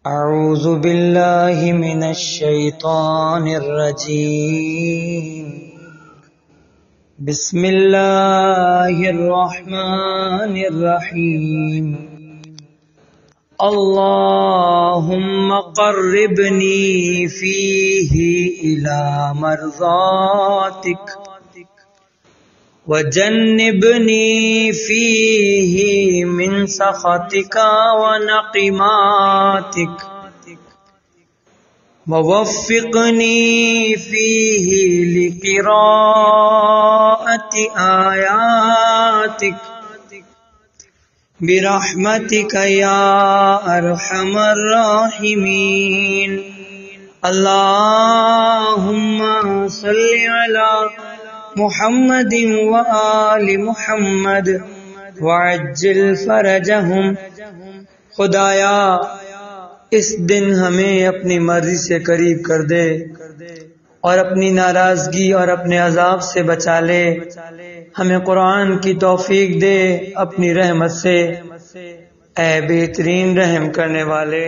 اعوذ باللہ من الشیطان الرجیم بسم اللہ الرحمن الرحیم اللہم قربنی فیہ الی مرضاتک وجنبنی فیہ من سخطک ونقماتک ووفقنی فیہ لقراءۃ آیاتک برحمتک یا ارحم الراحمین اللہم صلی علی محمد وآل محمد وعجل فرجہم۔ خدایا اس دن ہمیں اپنی مرضی سے قریب کر دے اور اپنی ناراضگی اور اپنے عذاب سے بچا لے۔ ہمیں قرآن کی توفیق دے اپنی رحمت سے، اے بہترین رحم کرنے والے۔